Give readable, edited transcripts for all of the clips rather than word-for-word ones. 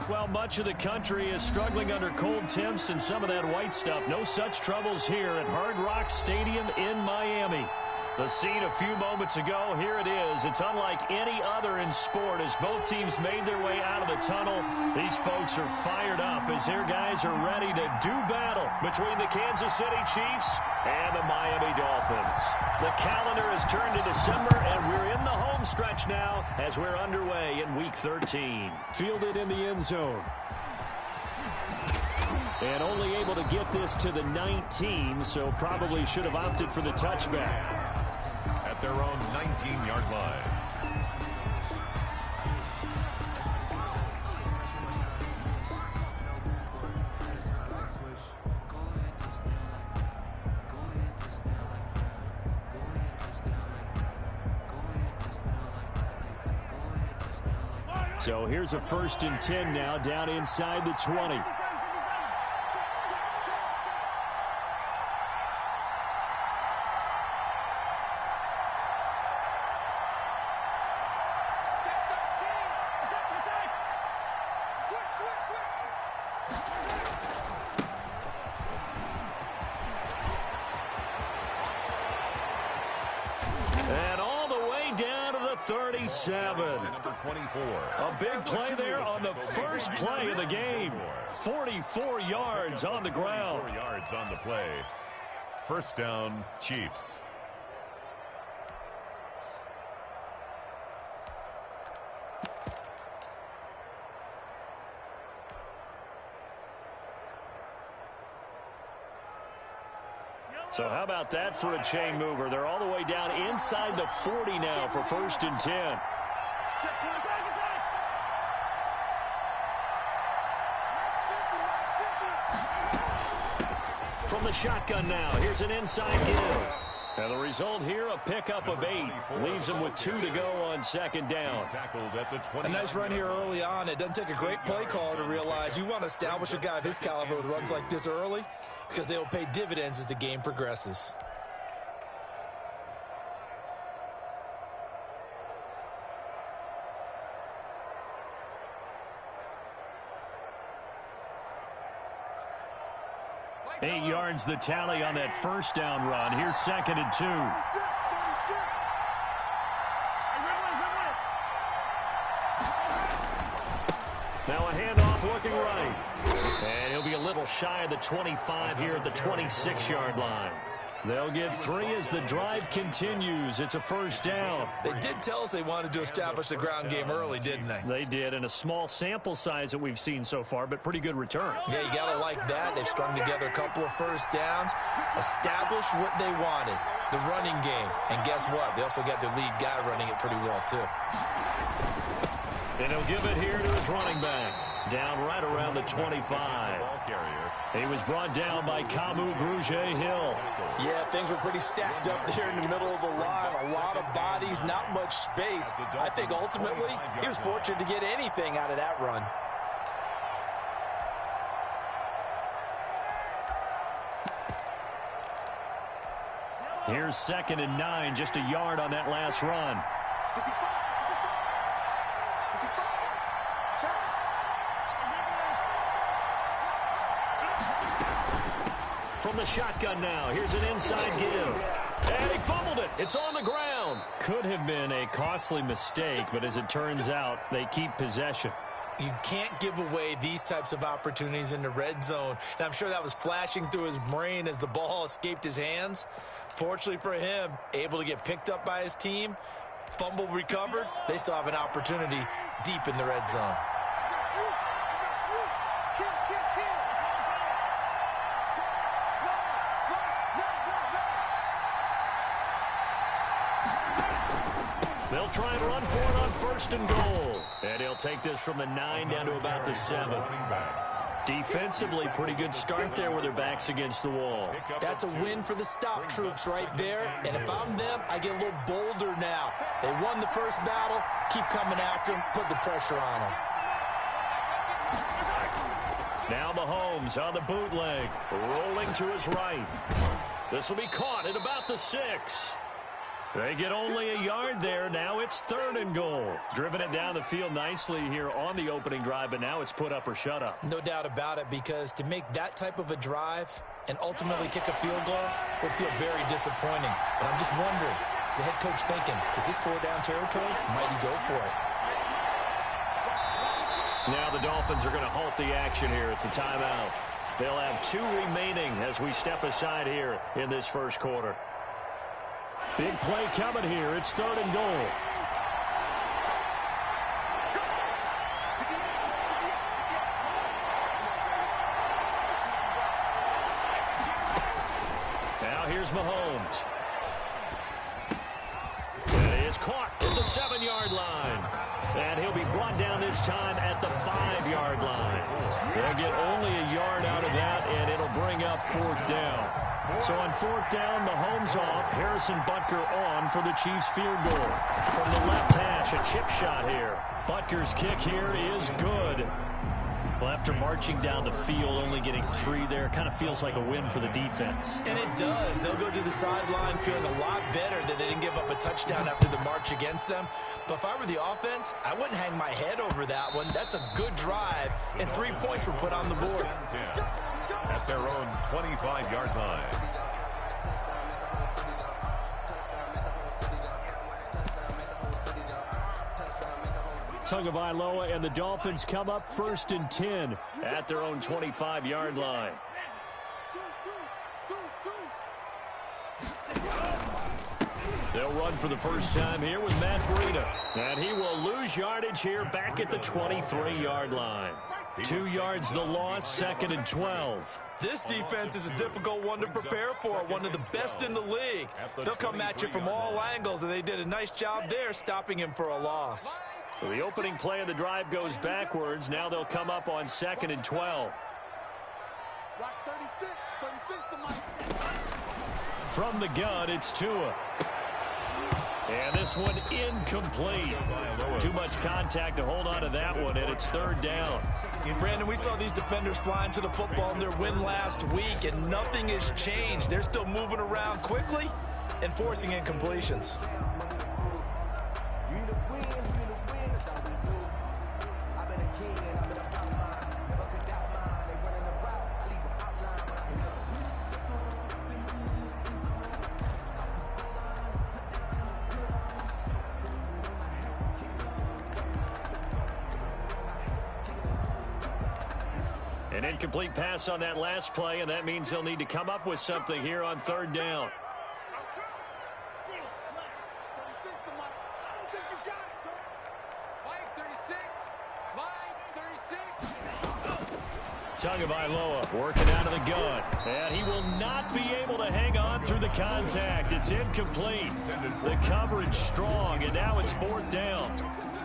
Well, much of the country is struggling under cold temps and some of that white stuff. No such troubles here at Hard Rock Stadium in Miami. The scene a few moments ago, here it is. It's unlike any other in sport as both teams made their way out of the tunnel. These folks are fired up as their guys are ready to do battle between the Kansas City Chiefs and the Miami Dolphins. The calendar has turned to December, and we're in the home stretch now as we're underway in Week 13. Fielded in the end zone. And only able to get this to the 19, so probably should have opted for the touchback. At their own 19-yard line. So here's a 1st and 10 now, down inside the 20. And all the way down to the 37. Number 24. A big play there on the first play of the game. 44 yards on the ground. 44 yards on the play. First down, Chiefs. So how about that for a chain mover? They're all the way down inside the 40 now for 1st and 10. From the shotgun now, here's an inside give. And the result here, a pickup of 8. Leaves him with 2 to go on 2nd down. A nice run here early on. It doesn't take a great play caller to realize you want to establish a guy of his caliber with runs like this early, because they will pay dividends as the game progresses. Eight yards the tally on that first down run. Here's 2nd and 2. Now a handoff looking right. And he'll be a little shy of the 25 here at the 26-yard line. They'll get 3 as the drive continues. It's a 1st down. They did tell us they wanted to establish the ground game early, didn't they? They did, and a small sample size that we've seen so far, but pretty good return. Yeah, you got to like that. They've strung together a couple of 1st downs, established what they wanted, the running game. And guess what? They also got their lead guy running it pretty well, too. And he'll give it here to his running back. Down right around the 25. He was brought down by Kamu Grugier-Hill. Yeah, things were pretty stacked up there in the middle of the line. A lot of bodies, not much space. I think ultimately he was fortunate to get anything out of that run. Here's 2nd and 9, just a yard on that last run. From the shotgun now, here's an inside give. And he fumbled it. It's on the ground. Could have been a costly mistake, but as it turns out, they keep possession. You can't give away these types of opportunities in the red zone. And I'm sure that was flashing through his brain as the ball escaped his hands. Fortunately for him, able to get picked up by his team, fumble recovered. They still have an opportunity deep in the red zone. They'll try and run for it on 1st and goal. And he'll take this from the 9 down to about the 7. Defensively, pretty good start there with their backs against the wall. That's a win for the stop troops right there. And if I'm them, I get a little bolder now. They won the first battle. Keep coming after them. Put the pressure on them. Now Mahomes on the bootleg. Rolling to his right. This will be caught at about the 6. They get only a yard there. Now it's 3rd and goal. Driven it down the field nicely here on the opening drive, but now it's put up or shut up. No doubt about it, because to make that type of a drive and ultimately kick a field goal would feel very disappointing. But I'm just wondering, is the head coach thinking, is this 4-down territory? Might he go for it? Now the Dolphins are going to halt the action here. It's a timeout. They'll have 2 remaining as we step aside here in this first quarter. Big play coming here. It's 3rd and goal. Now here's Mahomes. And he is caught at the 7-yard line. And he'll be brought down this time at the 5-yard line. They'll get only a yard out of that, and it'll bring up 4th down. So on 4th down, Mahomes off. Harrison Butker on for the Chiefs field goal. From the left hash, a chip shot here. Butker's kick here is good. Well, after marching down the field, only getting 3 there, kind of feels like a win for the defense. And it does. They'll go to the sideline feeling a lot better that they didn't give up a touchdown after the march against them. But if I were the offense, I wouldn't hang my head over that one. That's a good drive, and 3 points were put on the board. At their own 25-yard line. Tagovailoa and the Dolphins come up 1st and 10 at their own 25-yard line. They'll run for the first time here with Matt Breida. And he will lose yardage here back at the 23-yard line. 2 yards the loss, 2nd and 12. This defense is a difficult one to prepare for, one of the best in the league. They'll come at you from all angles, and they did a nice job there stopping him for a loss. So the opening play of the drive goes backwards. Now they'll come up on 2nd and 12. From the gun, it's Tua. And this one incomplete. Too much contact to hold on to that one, and it's 3rd down. Brandon, we saw these defenders flying to the football in their win last week, and nothing has changed. They're still moving around quickly and forcing incompletions. An incomplete pass on that last play, and that means they'll need to come up with something here on 3rd down. Tagovailoa working out of the gun, and he will not be able to hang on through the contact. It's incomplete. The coverage strong, and now it's 4th down.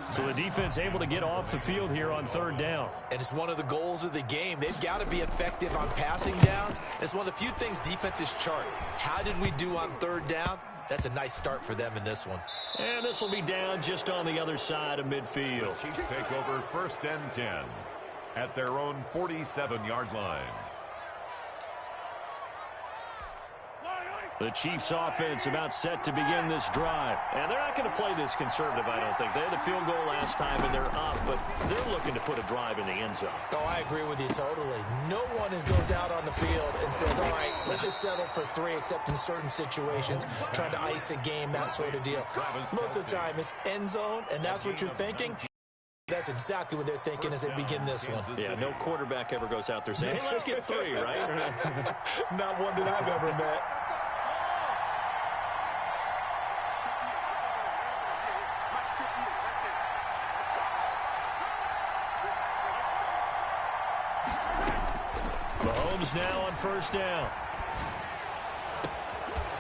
So the defense able to get off the field here on 3rd down. And it's one of the goals of the game. They've got to be effective on passing downs. It's one of the few things defenses chart. How did we do on 3rd down? That's a nice start for them in this one. And this will be down just on the other side of midfield. Chiefs take over 1st and 10 at their own 47-yard line. The Chiefs offense about set to begin this drive. And they're not going to play this conservative, I don't think. They had the field goal last time, and they're up, but they're looking to put a drive in the end zone. Oh, I agree with you totally. No one goes out on the field and says, all right, let's just settle for 3, except in certain situations, trying to ice a game, that sort of deal. Most of the time, it's end zone, and that's what you're thinking. That's exactly what they're thinking as they begin this one. Yeah, no quarterback ever goes out there saying, hey, let's get 3, right? Not one that I've ever met. Mahomes now on 1st down.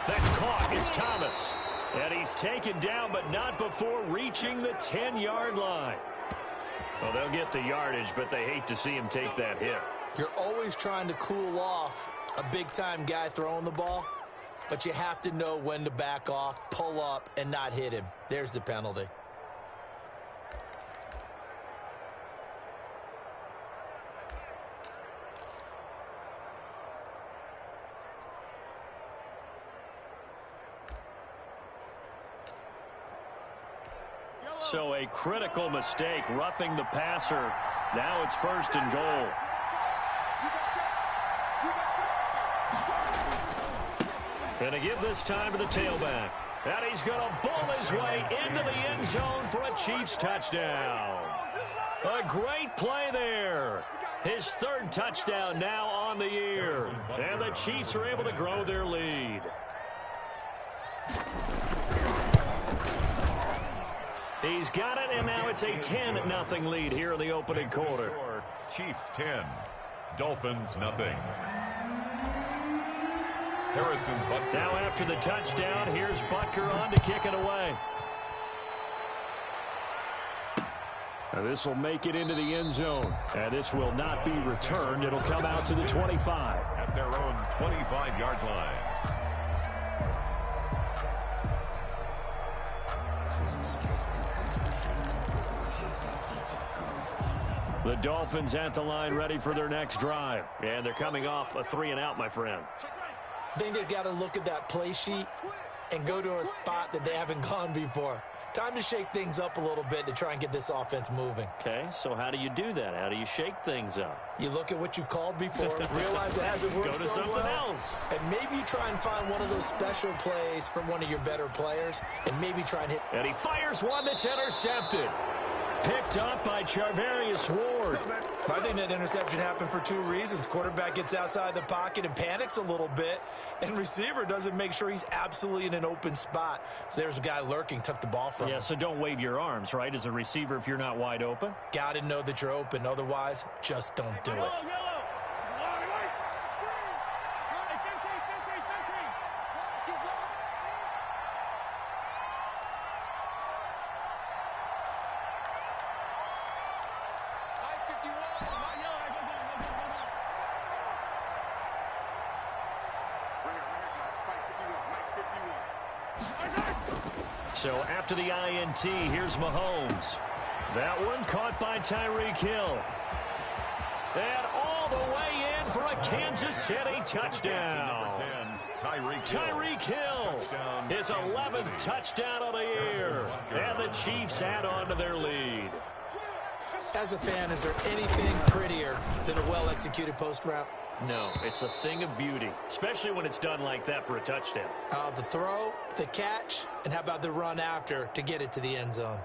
That's caught. It's Thomas. And he's taken down, but not before reaching the 10-yard line. Well, they'll get the yardage, but they hate to see him take that hit. You're always trying to cool off a big-time guy throwing the ball, but you have to know when to back off, pull up, and not hit him. There's the penalty. So a critical mistake, roughing the passer. Now it's 1st and goal. Going to give this time to the tailback. And he's going to bull his way into the end zone for a Chiefs touchdown. A great play there. His 3rd touchdown now on the year. And the Chiefs are able to grow their lead. He's got it, and now it's a 10-0 lead here in the opening quarter. Chiefs 10, Dolphins nothing. Harrison Butker. Now after the touchdown, here's Butker on to kick it away. This will make it into the end zone. And this will not be returned. It'll come out to the 25. At their own 25-yard line. The Dolphins at the line ready for their next drive. And they're coming off a 3-and-out, my friend. I think they've got to look at that play sheet and go to a spot that they haven't gone before. Time to shake things up a little bit to try and get this offense moving. Okay, so how do you do that? How do you shake things up? You look at what you've called before, realize it hasn't worked Go to so something well, else. and maybe you try and find one of those special plays from one of your better players, and maybe try and hit. And he fires one that's intercepted. Picked up by Charvarius Ward. I think that interception happened for 2 reasons. Quarterback gets outside the pocket and panics a little bit, and receiver doesn't make sure he's absolutely in an open spot. So there's a guy lurking, took the ball from him. Yeah, so don't wave your arms, right, as a receiver if you're not wide open. Got to know that you're open. Otherwise, just don't do it. So after the INT, here's Mahomes. That one caught by Tyreek Hill. And all the way in for a Kansas City touchdown. Tyreek Hill, his 11th touchdown of the year. And the Chiefs add on to their lead. As a fan, is there anything prettier than a well-executed post route? No, it's a thing of beauty, especially when it's done like that for a touchdown. The throw, the catch, and how about the run after to get it to the end zone?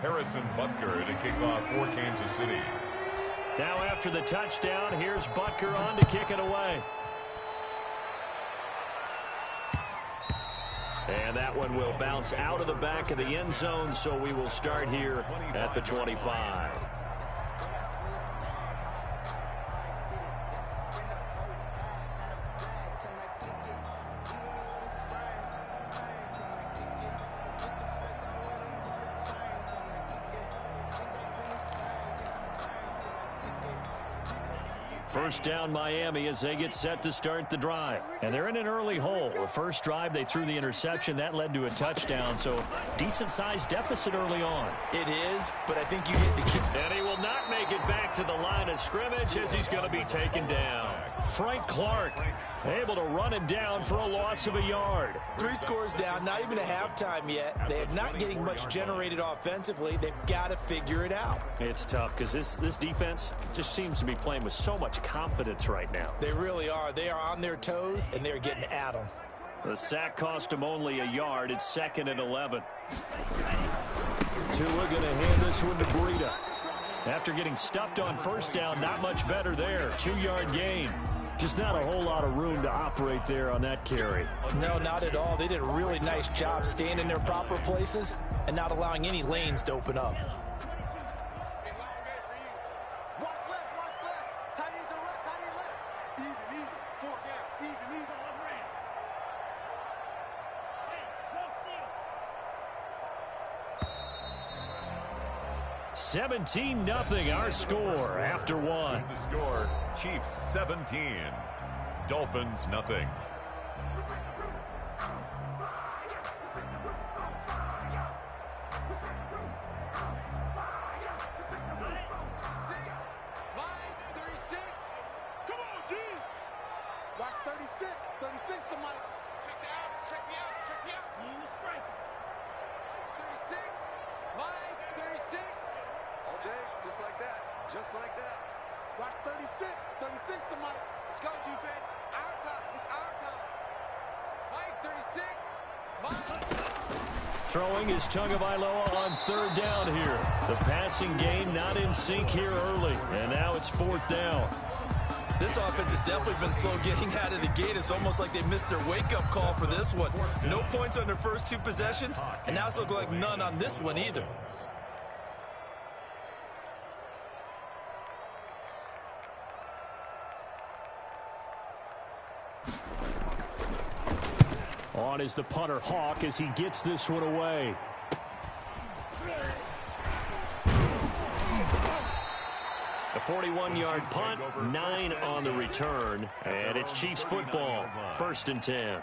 Harrison Butker to kick off for Kansas City. Now after the touchdown, here's Butker on to kick it away. And that one will bounce out of the back of the end zone, so we will start here at the 25. First down Miami as they get set to start the drive. And they're in an early hole. The first drive, they threw the interception. That led to a touchdown, so decent-sized deficit early on. It is, but I think you hit the key. And he will not make it back to the line of scrimmage as he's going to be taken down. Frank Clark able to run him down for a loss of a yard. 3 scores down, not even a halftime yet. They are not getting much generated offensively. They've got to figure it out. It's tough because this defense just seems to be playing with so much confidence right now. They really are. They are on their toes, and they're getting at them. The sack cost him only a yard. It's 2nd and 11. Tua going to hand this one to Breida. After getting stuffed on first down, not much better there. 2-yard gain. Just not a whole lot of room to operate there on that carry. No, not at all. They did a really nice job staying in their proper places and not allowing any lanes to open up. $17-0 our score after one. The score, Chiefs 17, Dolphins nothing. Watch 36. 36 the mic. Check the outs. Check the outs. Just like that. Watch 36. 36 to Mike. Let's go, defense. Our time. It's our time. Mike, 36. Mike. Throwing is Tagovailoa on third down here. The passing game not in sync here early. And now it's fourth down. This offense has definitely been slow getting out of the gate. It's almost like they missed their wake-up call for this one. No points on their first two possessions, and now it's looking like none on this one either. On is the punter, Hawk, as he gets this one away. A 41-yard punt, 9 on the return, and it's Chiefs football, 1st and 10.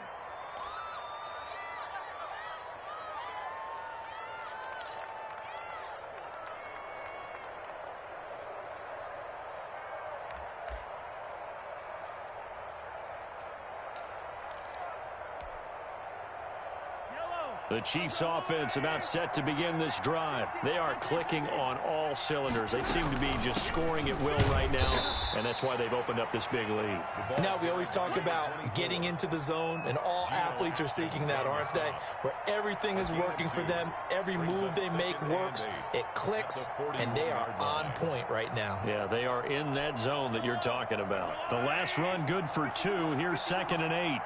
The Chiefs offense about set to begin this drive. They are clicking on all cylinders. They seem to be just scoring at will right now, and that's why they've opened up this big lead. Now we always talk about getting into the zone, and all athletes are seeking that, aren't they? Where everything is working for them. Every move they make works. It clicks, and they are on point right now. Yeah, they are in that zone that you're talking about. The last run good for 2. Here's 2nd and 8.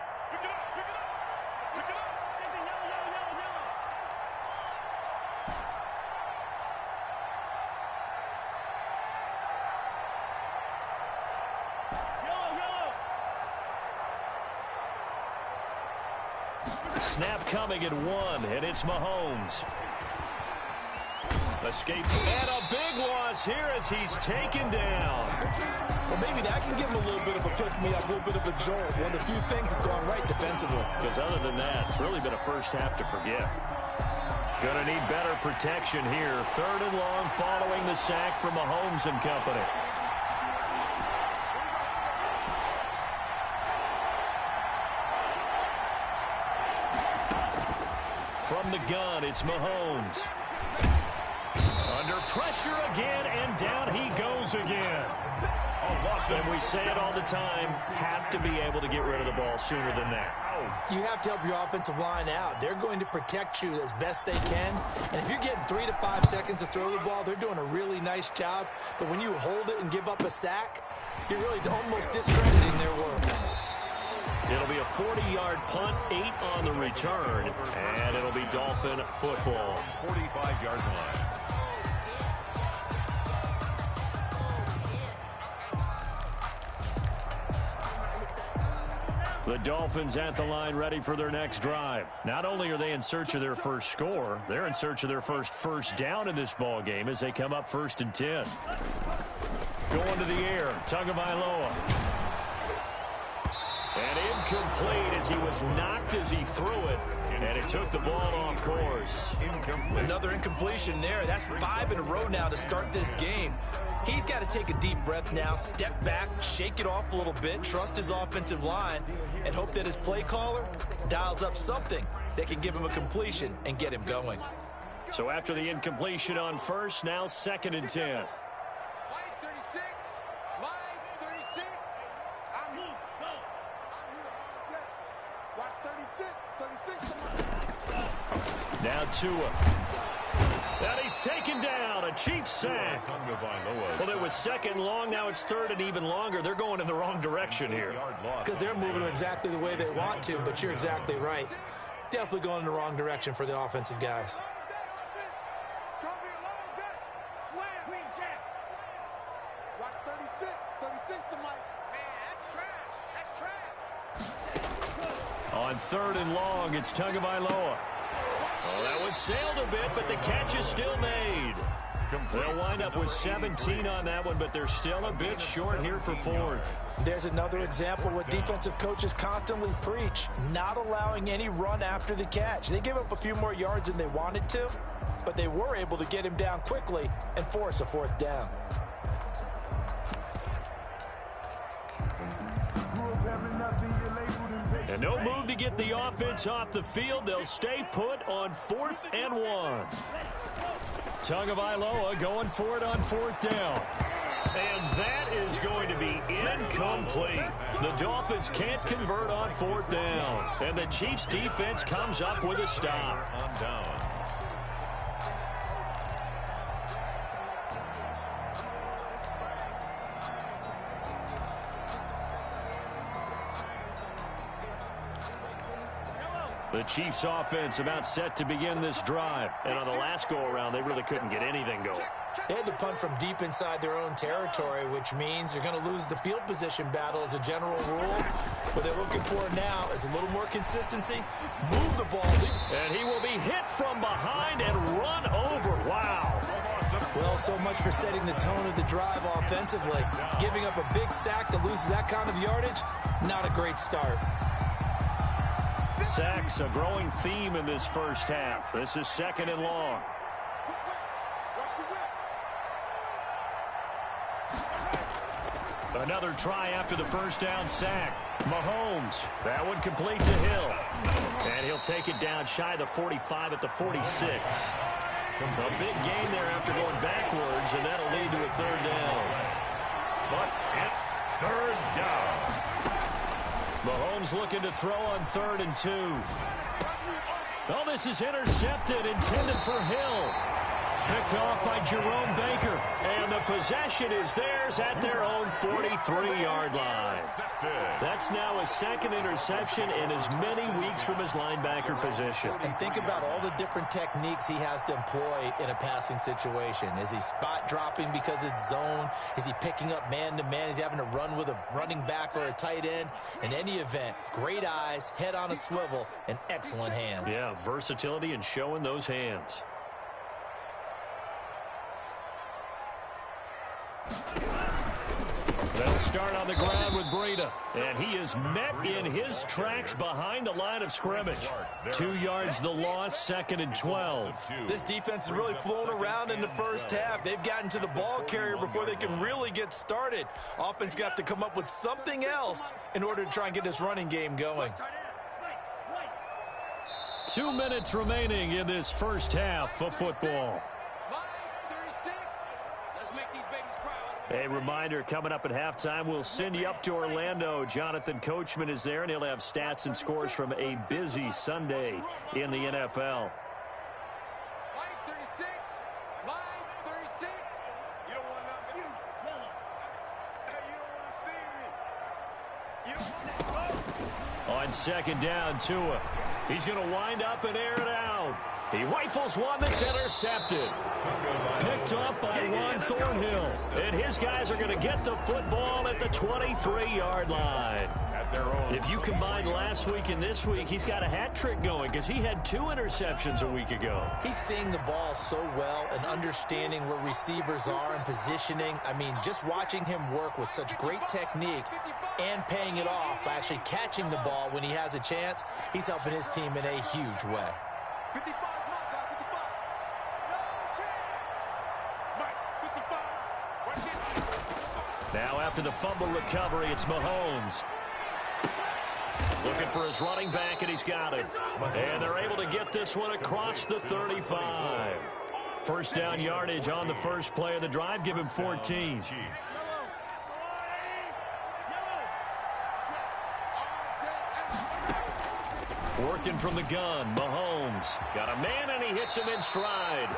Snap coming at 1, and it's Mahomes. Escape, and a big loss here as he's taken down. Well, maybe that can give him a little bit of a pick-me-up, a little bit of a jolt. One of the few things that's gone right defensively. Because other than that, it's really been a first half to forget. Gonna need better protection here. 3rd and long following the sack from Mahomes and company. From the gun, it's Mahomes. Under pressure again, and down he goes again. And we say it all the time, have to be able to get rid of the ball sooner than that. You have to help your offensive line out. They're going to protect you as best they can. And if you're getting 3 to 5 seconds to throw the ball, they're doing a really nice job. But when you hold it and give up a sack, you're really almost discrediting their work. It'll be a 40-yard punt, 8 on the return, and it'll be Dolphin football. 45-yard line. The Dolphins at the line ready for their next drive. Not only are they in search of their first score, they're in search of their first down in this ball game as they come up 1st and 10. Going to the air, Tagovailoa. And incomplete as he was knocked as he threw it, and it took the ball off course. Another incompletion there. That's 5 in a row now to start this game. He's got to take a deep breath now, step back, shake it off a little bit, trust his offensive line, and hope that his play caller dials up something that can give him a completion and get him going. So after the incompletion on first, now 2nd and 10. Now Tua. And he's taken down. A Chiefs sack. Well, it was 2nd long. Now it's 3rd and even longer. They're going in the wrong direction here. Because they're moving exactly the way they want to, but you're exactly right. Definitely going in the wrong direction for the offensive guys. Watch 36. 36 to Mike. Man, that's trash. That's trash. On 3rd and long, it's Tagovailoa. Oh, that one sailed a bit, but the catch is still made. They'll wind up with 17 on that one, but they're still a bit short here for 4th. There's another example what defensive coaches constantly preach, not allowing any run after the catch. They gave up a few more yards than they wanted to, but they were able to get him down quickly and force a 4th down. And no move to get the offense off the field. They'll stay put on 4th and 1. Tagovailoa going for it on 4th down. And that is going to be incomplete. The Dolphins can't convert on 4th down. And the Chiefs defense comes up with a stop. On down. The Chiefs offense about set to begin this drive. And on the last go-around, they really couldn't get anything going. They had to punt from deep inside their own territory, which means you're going to lose the field position battle as a general rule. What they're looking for now is a little more consistency. Move the ball. And he will be hit from behind and run over. Wow. Well, so much for setting the tone of the drive offensively. Giving up a big sack that loses that kind of yardage, not a great start. Sacks, a growing theme in this first half. This is 2nd and long. Another try after the first down sack. Mahomes, that one complete to Hill. And he'll take it down shy of the 45 at the 46. A big gain there after going backwards, and that'll lead to a 3rd down. But it's 3rd down. Mahomes looking to throw on 3rd and 2. Oh, this is intercepted, intended for Hill. Picked off by Jerome Baker. And the possession is theirs at their own 43-yard line. That's now his 2nd interception in as many weeks from his linebacker position. And think about all the different techniques he has to employ in a passing situation. Is he spot dropping because it's zone? Is he picking up man-to-man? Is he having to run with a running back or a tight end? In any event, great eyes, head on a swivel, and excellent hands. Yeah, versatility and showing those hands. They'll start on the ground with Breida. And he is met in his tracks behind the line of scrimmage. 2 yards the loss, 2nd and 12. This defense is really flown around in the first half. They've gotten to the ball carrier before they can really get started. Offense got to come up with something else in order to try and get this running game going. 2 minutes remaining in this first half of football. A reminder, coming up at halftime, we'll send you up to Orlando. Jonathan Coachman is there, and he'll have stats and scores from a busy Sunday in the NFL. On 2nd down, Tua. He's going to wind up and air it out. He rifles one that's intercepted. Picked up by Juan Thornhill. And his guys are going to get the football at the 23-yard line. If you combine last week and this week, he's got a hat trick going because he had 2 interceptions a week ago. He's seeing the ball so well and understanding where receivers are and positioning. I mean, just watching him work with such great technique and paying it off by actually catching the ball when he has a chance, he's helping his team in a huge way. Now after the fumble recovery, it's Mahomes. Looking for his running back, and he's got it. And they're able to get this one across the 35. First down yardage on the first play of the drive. Give him 14. Working from the gun, Mahomes. Got a man, and he hits him in stride.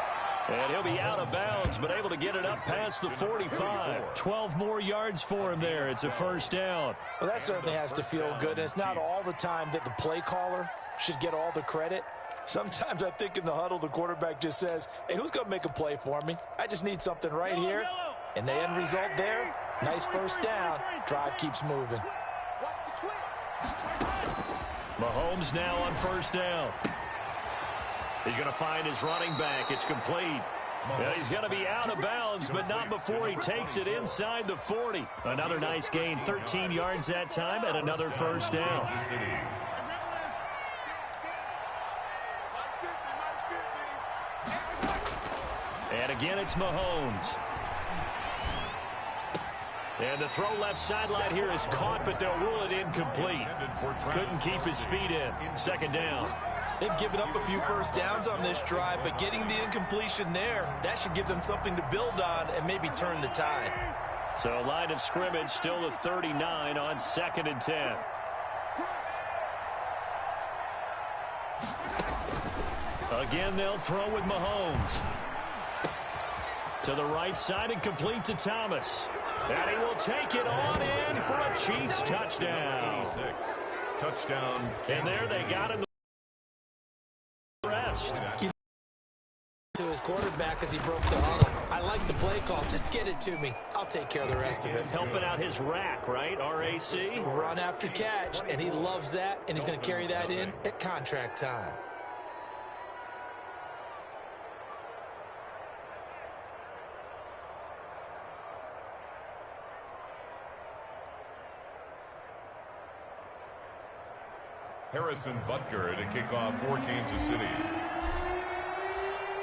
And he'll be out of bounds, but able to get it up past the 45. 12 more yards for him there. It's a first down. Well, that certainly has to feel good. And it's not all the time that the play caller should get all the credit. Sometimes I think in the huddle, the quarterback just says, hey, who's going to make a play for me? I just need something right here. And the end result there, nice first down. Drive keeps moving. Mahomes now on first down. He's going to find his running back. It's complete. He's going to be out of bounds, but not before he takes it inside the 40. Another nice gain, 13 yards that time, and another first down. And again, it's Mahomes. And the throw left sideline here is caught, but they'll rule it incomplete. Couldn't keep his feet in. Second down. They've given up a few first downs on this drive, but getting the incompletion there, that should give them something to build on and maybe turn the tide. So line of scrimmage still the 39 on 2nd and 10. Again, they'll throw with Mahomes. To the right side and complete to Thomas. And he will take it on in for a Chiefs touchdown. Touchdown. And there they got him the rest. To his quarterback as he broke the huddle. I like the play call. Just get it to me. I'll take care of the rest of it. Helping out his rack, right? RAC. Run after catch, and he loves that, and he's going to carry that in at contract time. Harrison Butker to kick off for Kansas City.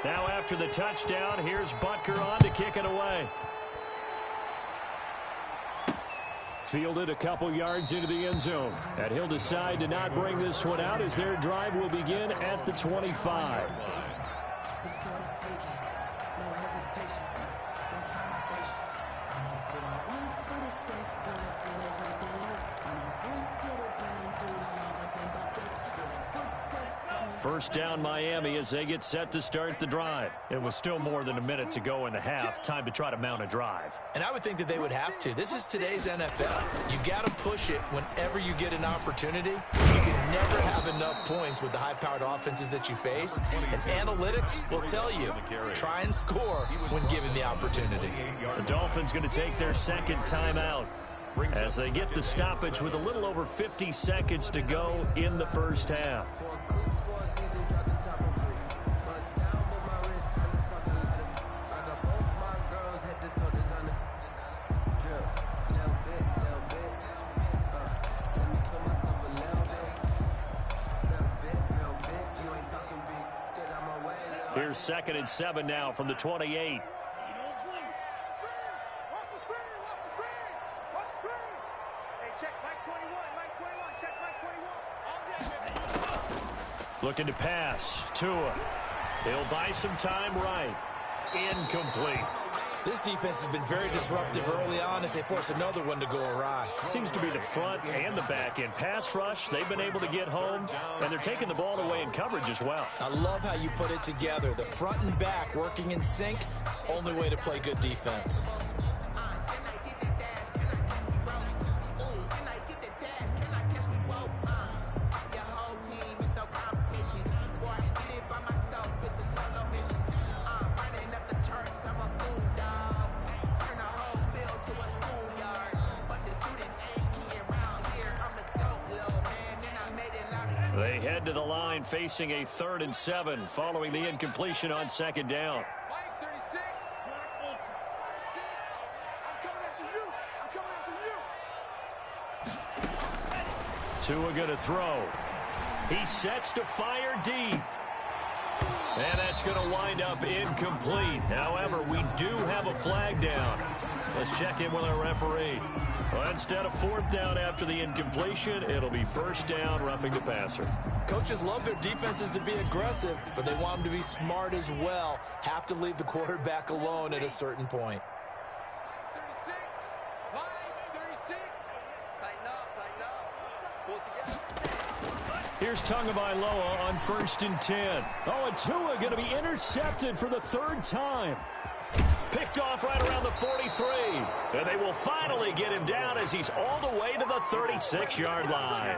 Now after the touchdown, here's Butker on to kick it away. Fielded a couple yards into the end zone. And he'll decide to not bring this one out as their drive will begin at the 25. First down Miami as they get set to start the drive. It was still more than a minute to go in the half. Time to try to mount a drive. And I would think that they would have to. This is today's NFL. You got to push it whenever you get an opportunity. You can never have enough points with the high-powered offenses that you face. And analytics will tell you, try and score when given the opportunity. The Dolphins going to take their second timeout as they get the stoppage with a little over 50 seconds to go in the first half. Here's 2nd and 7 now from the 28. Looking to pass. Tua. He'll buy some time right. Incomplete. This defense has been very disruptive early on as they force another one to go awry. Seems to be the front and the back end. Pass rush, they've been able to get home, and they're taking the ball away in coverage as well. I love how you put it together. The front and back working in sync, only way to play good defense. They head to the line facing a 3rd and 7 following the incompletion on 2nd down. Tua going to throw. He sets to fire deep. And that's going to wind up incomplete. However, we do have a flag down. Let's check in with our referee. Well, instead of 4th down after the incompletion, it'll be 1st down, roughing the passer. Coaches love their defenses to be aggressive, but they want them to be smart as well. Have to leave the quarterback alone at a certain point. 36. Tighten up. Pull it together. Here's Tagovailoa on 1st and 10. Oh, and Tua going to be intercepted for the 3rd time. Picked off right around the 43. And they will finally get him down as he's all the way to the 36-yard line.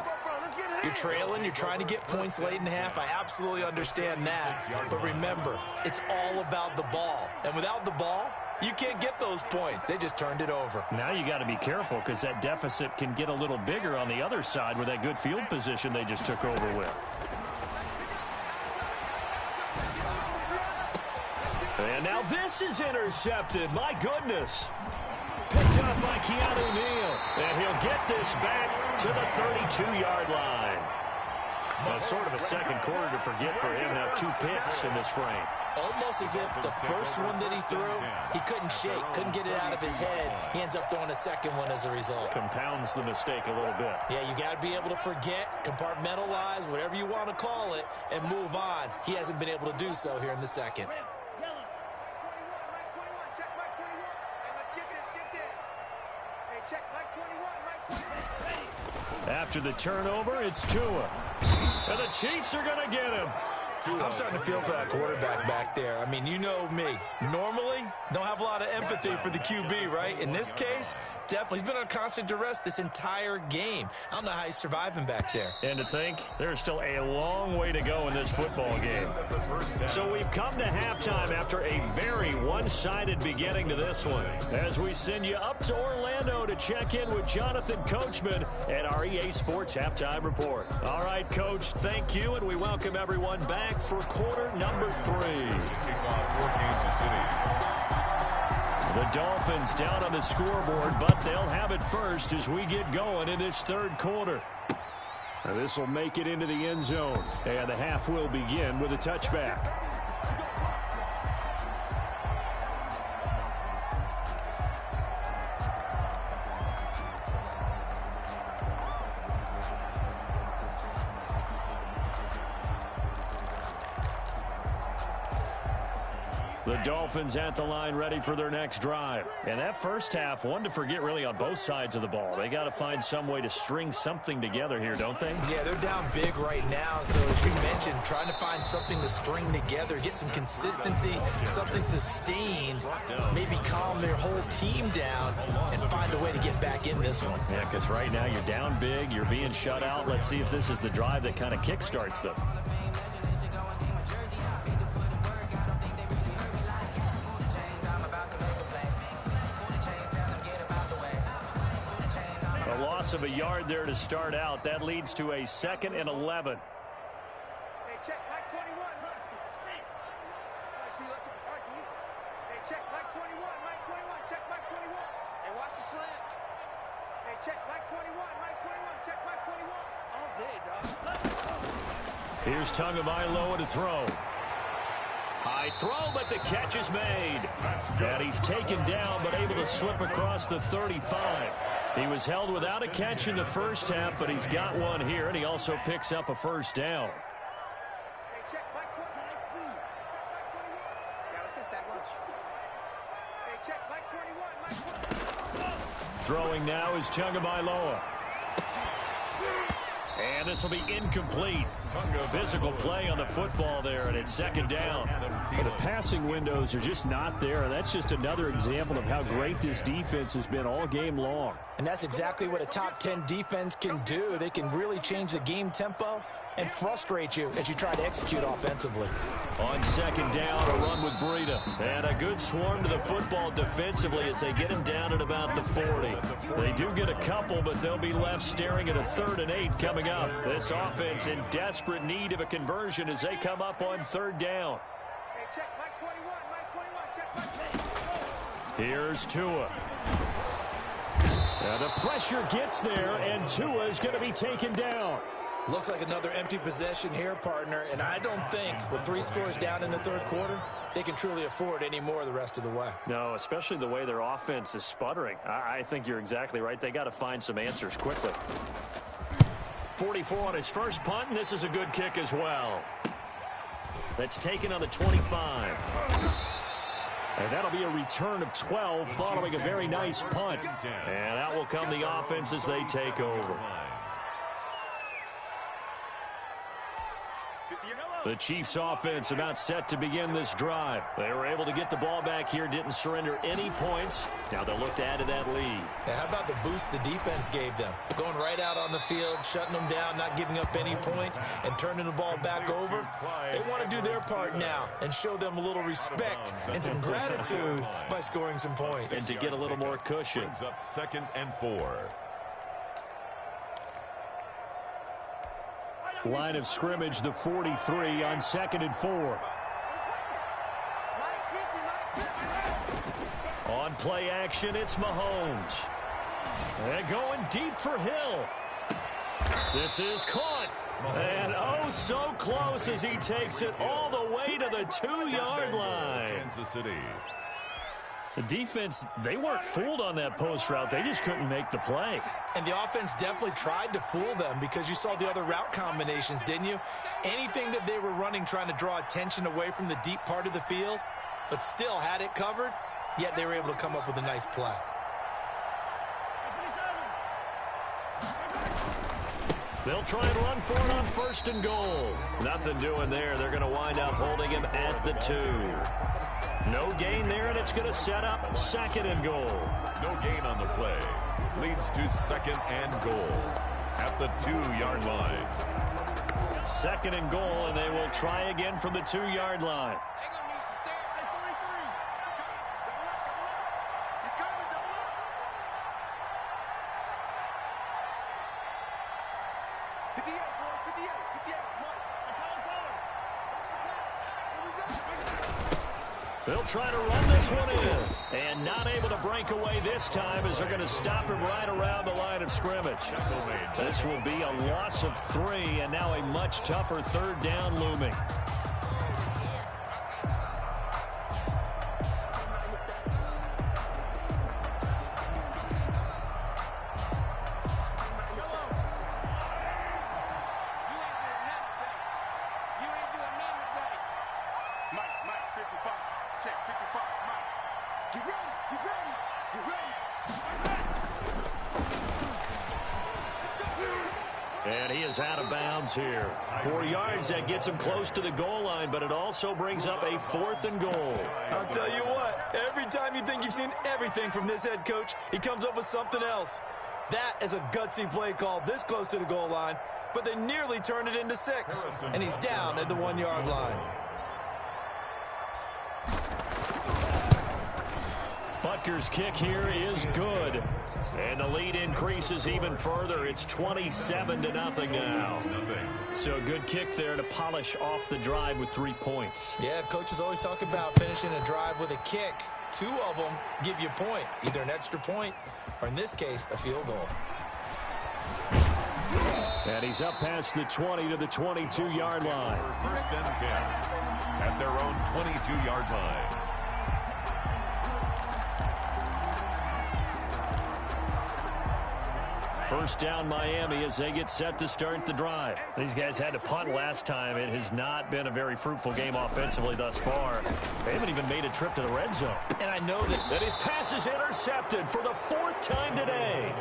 You're trailing, you're trying to get points late in the half. I absolutely understand that. But remember, it's all about the ball. And without the ball, you can't get those points. They just turned it over. Now you got to be careful because that deficit can get a little bigger on the other side with that good field position they just took over with. And now this is intercepted. My goodness. Picked up by Keanu Neal. And he'll get this back to the 32-yard line. Well, sort of a second quarter to forget for him. Now 2 picks in this frame. Almost as if the first one that he threw, he couldn't shake, couldn't get it out of his head. He ends up throwing a second one as a result. Compounds the mistake a little bit. Yeah, you got to be able to forget, compartmentalize, whatever you want to call it, and move on. He hasn't been able to do so here in the second. After the turnover, it's Tua. And the Chiefs are going to get him. I'm starting to feel for that quarterback back there. I mean, you know me. Normally, don't have a lot of empathy for the QB, right? In this case, definitely. He's been on constant duress this entire game. I don't know how he's surviving back there. And to think, there's still a long way to go in this football game. So we've come to halftime after a very one-sided beginning to this one. As we send you up to Orlando to check in with Jonathan Coachman at our EA Sports Halftime Report. All right, Coach, thank you, and we welcome everyone back for quarter number 3. The Dolphins down on the scoreboard, but they'll have it first as we get going in this third quarter. This will make it into the end zone, and the half will begin with a touchback. The Dolphins at the line ready for their next drive. And that first half, one to forget really on both sides of the ball. They got to find some way to string something together here, don't they? Yeah, they're down big right now. So as you mentioned, trying to find something to string together, get some consistency, something sustained, maybe calm their whole team down and find a way to get back in this one. Yeah, because right now you're down big, you're being shut out. Let's see if this is the drive that kind of kickstarts them. Of a yard there to start out. That leads to a 2nd and 11. Hey, check Mike 21. All right, D. Hey, check Mike 21. Mike 21. Check Mike 21. Hey, watch the slant. Hey, check Mike 21. Mike 21. Check Mike 21. All day, dog. Here's Tagovailoa to throw. High throw, but the catch is made. And he's taken down, but able to slip across the 35. He was held without a catch in the first half, but he's got one here, and he also picks up a first down. Hey, check Mike 21. Check Mike 21. Yeah, let's go sack lunch. Hey, check Mike 21. Mike 21. Throwing now is Tagovailoa. And this will be incomplete. Physical play on the football there, and it's 2nd down. But the passing windows are just not there. That's just another example of how great this defense has been all game long. And that's exactly what a top 10 defense can do. They can really change the game tempo and frustrate you as you try to execute offensively. On 2nd down, a run with Breida. And a good swarm to the football defensively as they get him down at about the 40. They do get a couple, but they'll be left staring at a 3rd and 8 coming up. This offense in desperate need of a conversion as they come up on 3rd down. Hey, check Mike 21. Mike 21. Check Mike 21. Here's Tua. Now the pressure gets there, and Tua is going to be taken down. Looks like another empty possession here, partner, and I don't think with 3 scores down in the 3rd quarter, they can truly afford any more the rest of the way. No, especially the way their offense is sputtering. I think you're exactly right. They got to find some answers quickly. 44 on his first punt, and this is a good kick as well. That's taken on the 25. And that'll be a return of 12 following a very nice punt. And out will come the offense as they take over. The Chiefs offense about set to begin this drive. They were able to get the ball back here, didn't surrender any points. Now they'll look to add to that lead. Yeah, how about the boost the defense gave them? Going right out on the field, shutting them down, not giving up any points, and turning the ball back over. They want to do their part now and show them a little respect and some gratitude by scoring some points. And to get a little more cushion. Brings up 2nd and 4. Line of scrimmage, the 43 on 2nd and 4. On play action, it's Mahomes. And going deep for Hill. This is caught. And oh, so close as he takes it all the way to the 2-yard line. Kansas City. The defense, they weren't fooled on that post route. They just couldn't make the play. And the offense definitely tried to fool them because you saw the other route combinations, didn't you? Anything that they were running trying to draw attention away from the deep part of the field, but still had it covered, yet they were able to come up with a nice play. They'll try and run for it on 1st and goal. Nothing doing there. They're going to wind up holding him at the 2. No gain there, and it's going to set up 2nd and goal. No gain on the play. Leads to 2nd and goal at the 2-yard line. 2nd and goal, and they will try again from the 2-yard line. They'll try to run this one in. And not able to break away this time as they're going to stop him right around the line of scrimmage. This will be a loss of 3, and now a much tougher 3rd down looming. And he is out of bounds here. 4 yards, that gets him close to the goal line, but it also brings up a 4th and goal. I'll tell you what, every time you think you've seen everything from this head coach, he comes up with something else. That is a gutsy play call this close to the goal line, but they nearly turned it into 6. And he's down at the 1-yard line. Butker's kick here is good. And the lead increases even further. It's 27-0 now. So a good kick there to polish off the drive with 3 points. Yeah, coaches always talk about finishing a drive with a kick. 2 of them give you points, either an extra point or, in this case, a field goal. And he's up past the 20 to the 22-yard line. 1st and 10 at their own 22-yard line. First down Miami as they get set to start the drive. These guys had to punt last time. It has not been a very fruitful game offensively thus far. They haven't even made a trip to the red zone. And I know that his pass is intercepted for the 4th time today.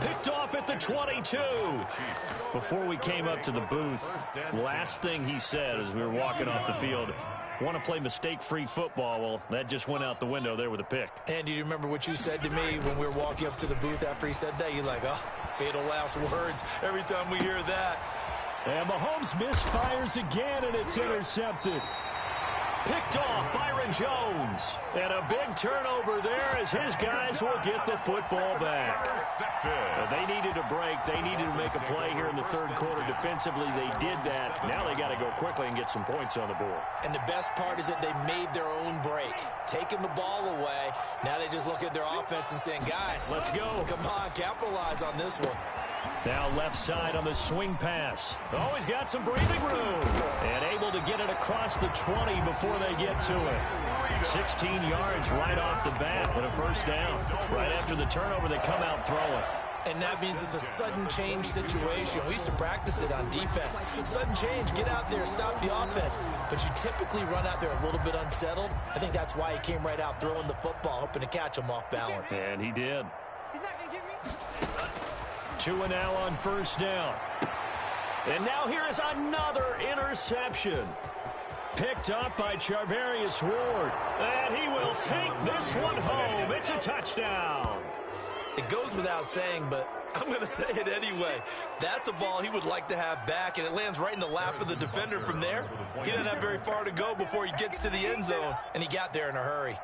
Picked off at the 22. Before we came up to the booth, last thing he said as we were walking off the field, want to play mistake-free football. Well, that just went out the window there with a pick. And do you remember what you said to me when we were walking up to the booth after he said that? You're like, oh, fatal last words every time we hear that. And Mahomes misfires again, and it's intercepted. Picked off Byron Jones. And a big turnover there as his guys will get the football back. They needed a break. They needed to make a play here in the 3rd quarter. Defensively, they did that. Now they got to go quickly and get some points on the board. And the best part is that they made their own break. Taking the ball away. Now they just look at their offense and saying, guys, let's go. Come on, capitalize on this one. Now left side on the swing pass. Oh, he's got some breathing room. And able to get it across the 20 before they get to it. 16 yards right off the bat and a 1st down. Right after the turnover, they come out throwing. And that means it's a sudden change situation. We used to practice it on defense. Sudden change, get out there, stop the offense. But you typically run out there a little bit unsettled. I think that's why he came right out throwing the football, hoping to catch him off balance. And he did. He's not going to get me. 2 and now on 1st down. And now here is another interception. Picked up by Charvarius Ward. And he will take this one home. It's a touchdown. It goes without saying, but I'm going to say it anyway. That's a ball he would like to have back, and it lands right in the lap of the defender from there. He doesn't have very far to go before he gets to the end zone, and he got there in a hurry.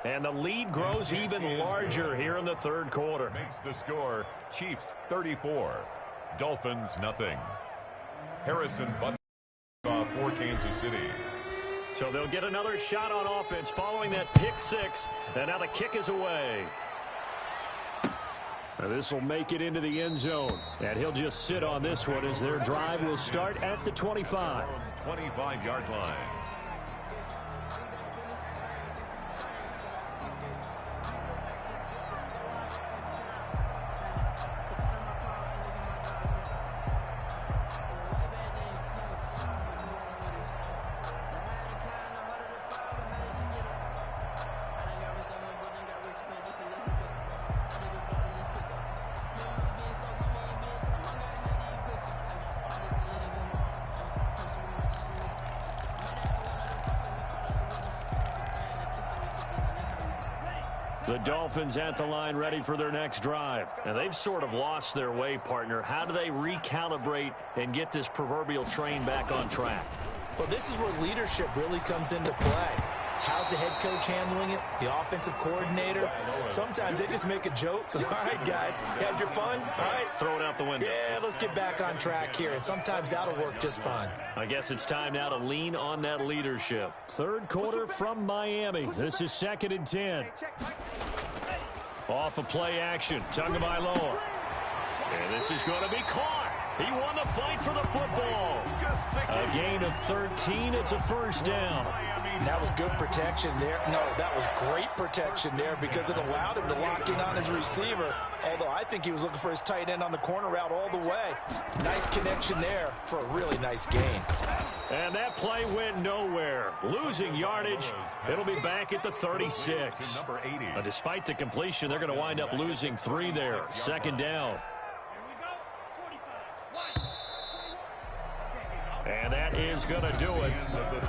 And the lead grows even larger here in the 3rd quarter. Makes the score Chiefs 34, Dolphins nothing. Harrison Butker for Kansas City. So they'll get another shot on offense following that pick 6. And now the kick is away. Now this will make it into the end zone. And he'll just sit on this one as their drive will start at the 25. 25-yard line. The Dolphins at the line ready for their next drive. And they've sort of lost their way, partner. How do they recalibrate and get this proverbial train back on track? Well, this is where leadership really comes into play. How's the head coach handling it? The offensive coordinator? Sometimes they just make a joke. All right, guys, had your fun? All right. Throw it out the window. Yeah, let's get back on track here. And sometimes that'll work just fine. I guess it's time now to lean on that leadership. Third quarter from Miami. This is 2nd and 10. Off of play action. Tagovailoa. And this is going to be caught. He won the fight for the football. A gain of 13. It's a first down. That was good protection there. No, that was great protection there because it allowed him to lock in on his receiver. Although I think he was looking for his tight end on the corner route all the way. Nice connection there for a really nice gain. And that play went nowhere. Losing yardage. It'll be back at the 36. Despite the completion, they're going to wind up losing 3 there. Second down. And that is going to do it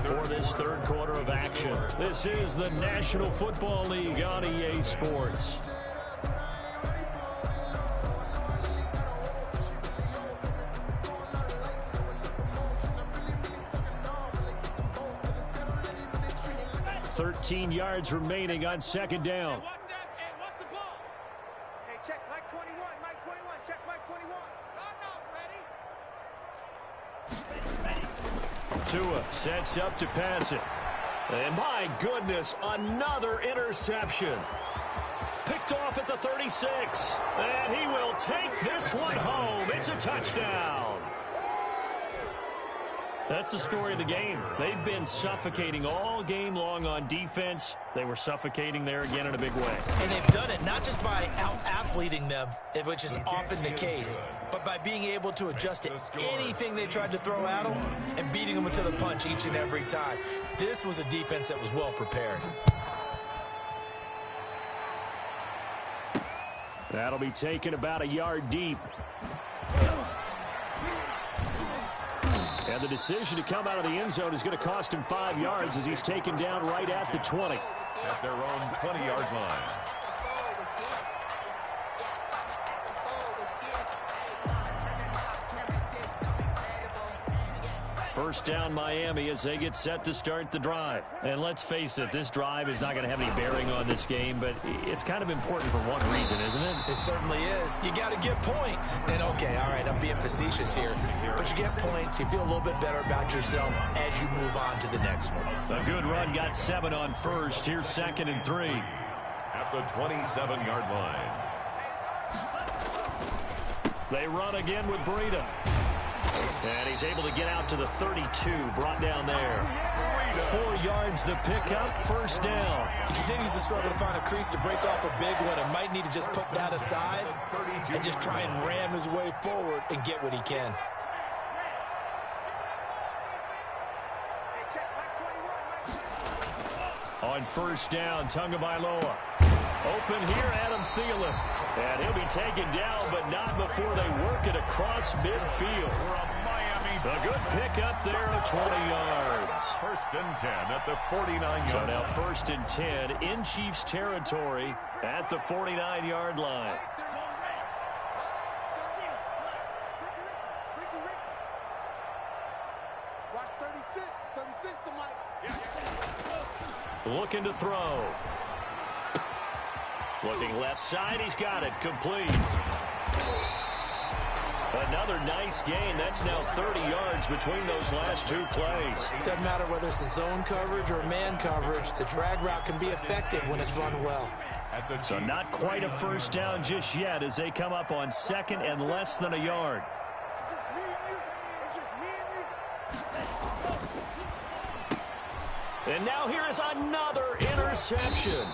for this third quarter of action. This is the National Football League on EA Sports. $13 yards remaining on second down. Hey, what's the ball? Hey, check Mike 21, Mike 21, check Mike 21. Tua sets up to pass it. And my goodness, another interception. Picked off at the 36. And he will take this one home. It's a touchdown. That's the story of the game. They've been suffocating all game long on defense. They were suffocating there again in a big way. And they've done it not just by out-athleting them, which is often the case, but by being able to adjust to anything they tried to throw at them and beating them to the punch each and every time. This was a defense that was well prepared. That'll be taken about a yard deep. And the decision to come out of the end zone is going to cost him 5 yards as he's taken down right at the 20. At their own 20-yard line. First down Miami as they get set to start the drive. And let's face it, this drive is not going to have any bearing on this game, but it's kind of important for one reason, isn't it? It certainly is. You got to get points. And okay, all right, I'm being facetious here, but you get points, you feel a little bit better about yourself as you move on to the next one. A good run, got 7 on first. Here's 2nd and 3. At the 27-yard line. They run again with Breida. And he's able to get out to the 32, brought down there. 4 yards the pickup, first down. He continues to struggle to find a crease to break off a big one and might need to just put that aside and just try and ram his way forward and get what he can. On first down, Tagovailoa. Open here, Adam Thielen. And he'll be taken down, but not before they work it across midfield. A good pickup there of 20 yards. First and 10 at the 49-yard So line. now first and 10 in Chiefs territory at the 49-yard line. Watch 36. 36 to Mike. Looking to throw. Looking left side, he's got it, complete. Another nice gain. That's now 30 yards between those last 2 plays. Doesn't matter whether it's a zone coverage or man coverage, the drag route can be effective when it's run well. So not quite a first down just yet as they come up on 2nd and less than a yard. It's just me and you. It's just me and you. And now here is another interception.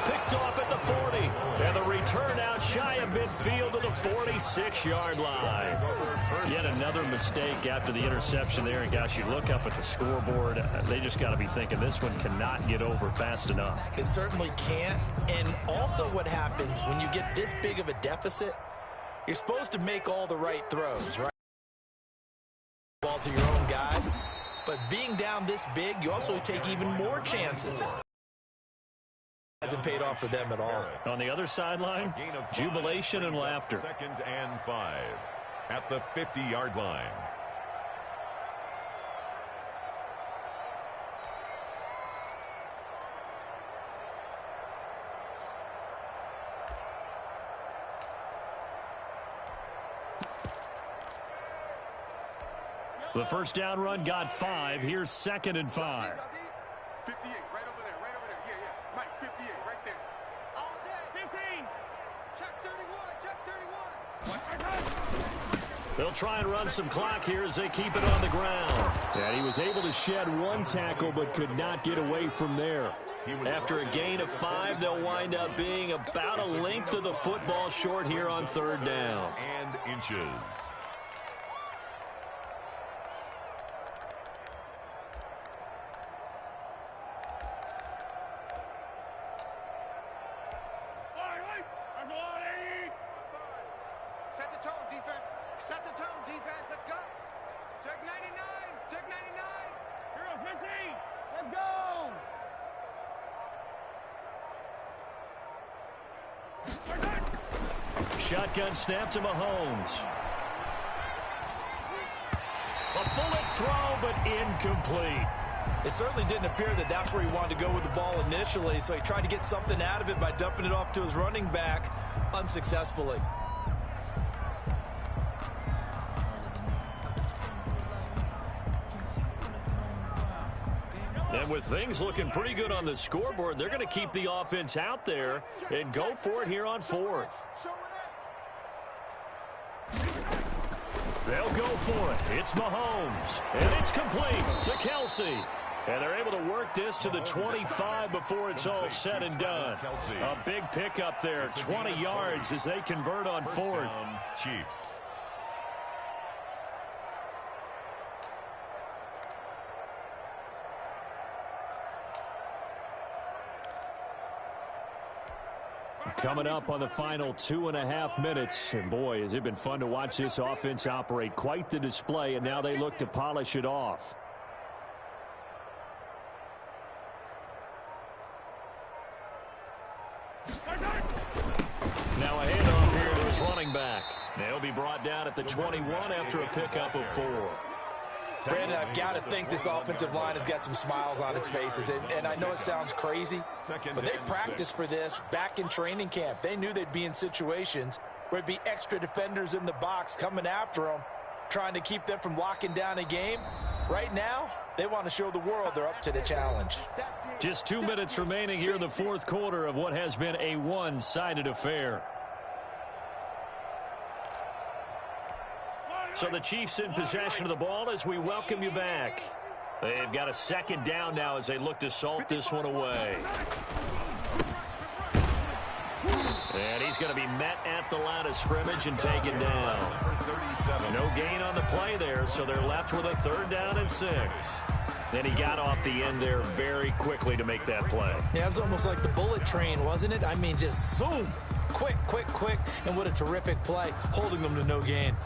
Picked off at the 40. And the return out shy of midfield to the 46-yard line. Yet another mistake after the interception there. And gosh, you look up at the scoreboard, they just got to be thinking this one cannot get over fast enough. It certainly can't. And also what happens when you get this big of a deficit, you're supposed to make all the right throws, right? Ball to your own guys. But being down this big, you also take even more chances. Hasn't paid off for them at all. On the other sideline, jubilation and laughter. 2nd and 5 at the 50-yard line. The first down run got 5. Here's 2nd and 5. 58, right over there, right over there. Yeah, yeah. Mike, 58, right there. All day. 15. Check 31, check 31. They'll try and run some clock here as they keep it on the ground. And he was able to shed one tackle but could not get away from there. After a gain of 5, they'll wind up being about a length of the football short here on 3rd down. And inches. Set the tone, defense. Set the tone, defense. Let's go. Check 99. Check 99. 0-15. Let's go. Shotgun snap to Mahomes. A bullet throw, but incomplete. It certainly didn't appear that that's where he wanted to go with the ball initially, so he tried to get something out of it by dumping it off to his running back unsuccessfully. And with things looking pretty good on the scoreboard, they're going to keep the offense out there and go for it here on 4th. They'll go for it. It's Mahomes. And it's complete to Kelsey. And they're able to work this to the 25 before it's all said and done. A big pickup there, 20 yards as they convert on 4th. Chiefs. Coming up on the final 2.5 minutes. And boy, has it been fun to watch this offense operate. Quite the display, and now they look to polish it off. Now a handoff here to his running back. They'll be brought down at the 21 after a pickup of 4. Brandon, I've got to think this offensive line has got some smiles on its faces. And I know it sounds crazy, but they practiced for this back in training camp. They knew they'd be in situations where there'd be extra defenders in the box coming after them, trying to keep them from locking down a game. Right now, they want to show the world they're up to the challenge. Just 2 minutes remaining here in the 4th quarter of what has been a one-sided affair. So the Chiefs in possession of the ball as we welcome you back. They've got a 2nd down now as they look to salt this one away. And he's going to be met at the line of scrimmage and taken down. No gain on the play there, so they're left with a 3rd down and 6. Then he got off the end there very quickly to make that play. Yeah, it was almost like the bullet train, wasn't it? I mean, just zoom. Quick, quick, quick. And what a terrific play, holding them to no gain.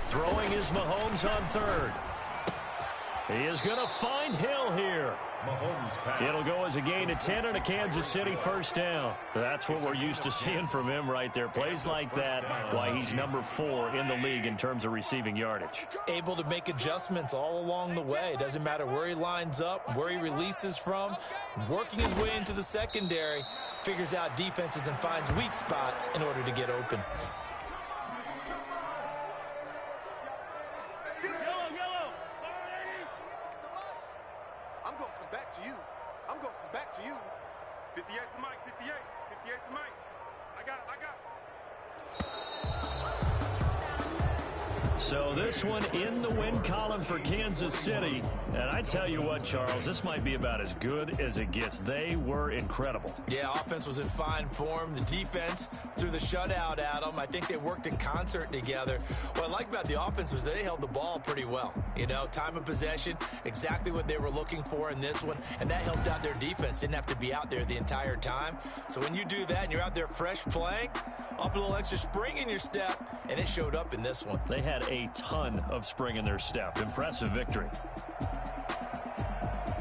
Throwing is Mahomes on 3rd. He is going to find Hill here. It'll go as a gain of 10 and a Kansas City 1st down. That's what we're used to seeing from him right there. Plays like that, why he's number 4 in the league in terms of receiving yardage. Able to make adjustments all along the way. Doesn't matter where he lines up, where he releases from. Working his way into the secondary. Figures out defenses and finds weak spots in order to get open. I'm going to come back to you. I'm going to come back to you. 58 to Mike, 58. 58 to Mike. I got it, I got it. So this one in the win column for Kansas City. And I tell you what, Charles, this might be about as good as it gets. They were incredible. Yeah, offense was in fine form. The defense threw the shutout at them. I think they worked in concert together. What I like about the offense was they held the ball pretty well. You know, time of possession, exactly what they were looking for in this one. And that helped out their defense. Didn't have to be out there the entire time. So when you do that and you're out there fresh playing, up a little extra spring in your step, and it showed up in this one. They had a ton of spring in their step. Impressive victory.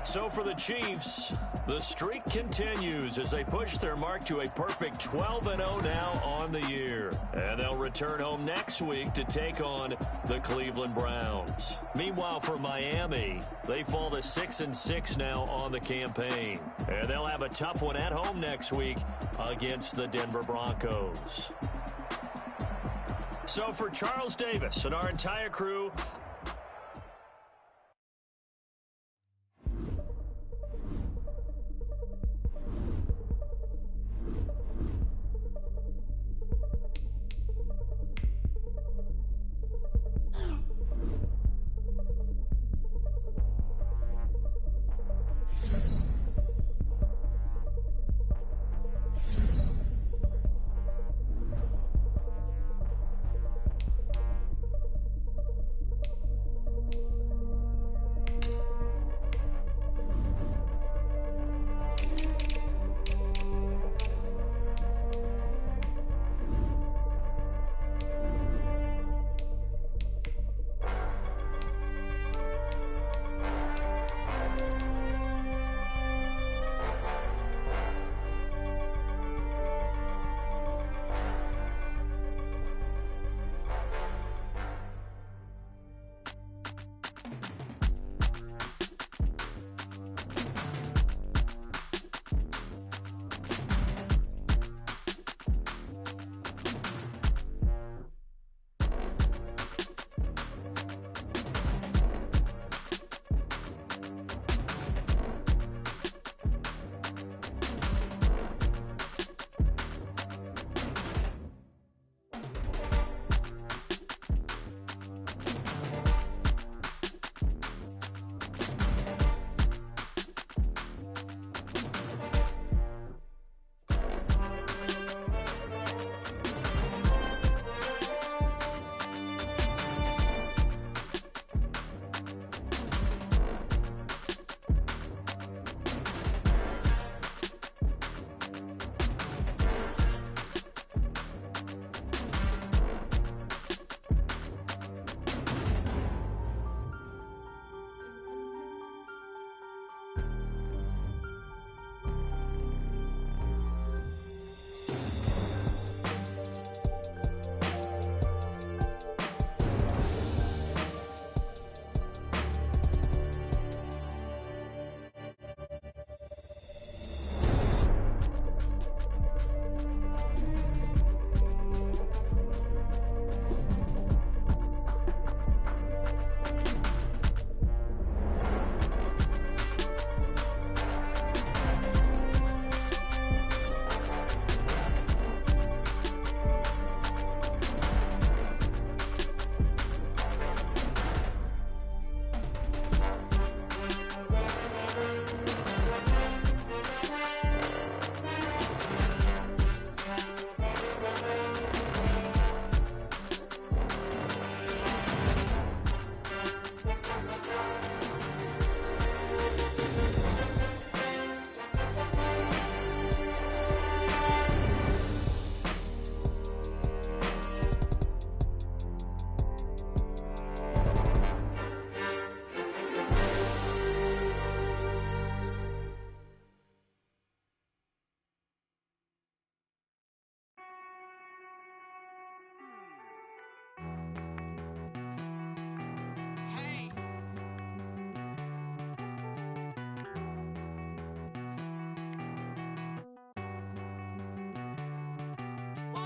So for the Chiefs, the streak continues as they push their mark to a perfect 12-0 now on the year. And they'll return home next week to take on the Cleveland Browns. Meanwhile, for Miami, they fall to 6-6 now on the campaign. And they'll have a tough one at home next week against the Denver Broncos. So for Charles Davis and our entire crew,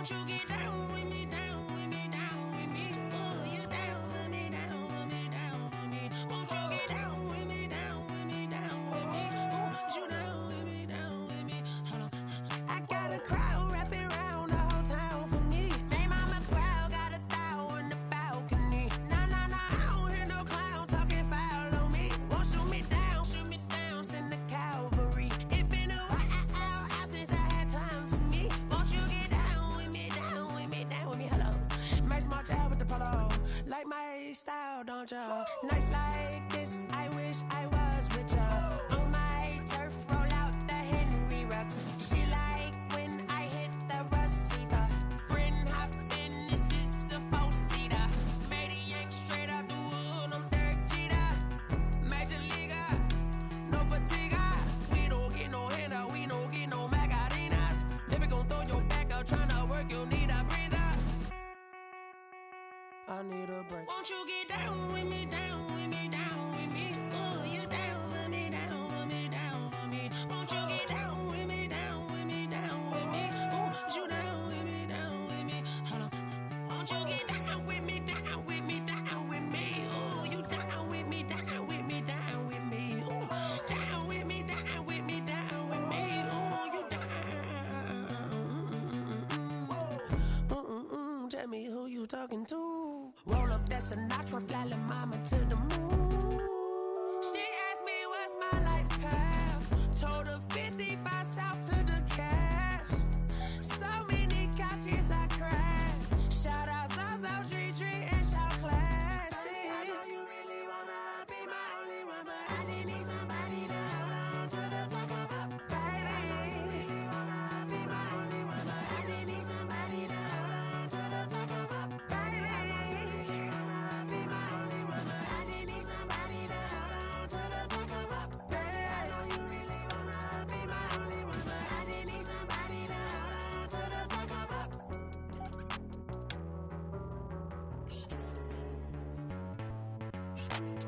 Won't you get down with me, down with me, down with me? Oh, you down with me, down with me, down with me. Won't you get down with me, down with me, down with me? Oh, you down with me, down with me? Hold on. I got a crowd wrapping around the whole town for me. Name on my crowd, got 1,000 in the balcony. like my style, don't ya? Nights like this, I wish I was with ya. On my turf, roll out the Henry Rux. She like when I hit the receiver. Friend hop in, this is a four-seater. Made a yank straight out the wood, I'm Derek Jeter. Major leaguer, no fatigue. We don't get no handout, we don't get no Macarinas. Never gon' throw your back out, tryna work, you need a breather. I need a break. Won't you get down with me, down with me, down with me? Oh, you down with me, down with me, down with me. Won't you get down with me, down with me, down with me? Oh, you down with me, down with me? Hold on. Won't you get down with me, down with me, down with me? Oh, you down with me, down with me, down with me? Oh, down with me, down with me, down with me? Oh, you down. Tell me who you talking to. Roll up that Sinatra, fly la mama to the moon. She asked me what's my life path. Told her 55 south to the cash. So many couches I crashed. Shout out Zazo, Tree, and shout classic. I know you really wanna be my only one, but I didn't need somebody to hold on to the second up. Baby, I know you really wanna be my only one, but I didn't need somebody to hold on to the second up. Baby, I know you really wanna be my only one, but I didn't need somebody to hold on to the second up. Baby, I know you really wanna be my only one, but I didn't need somebody to hold on to the second up. Still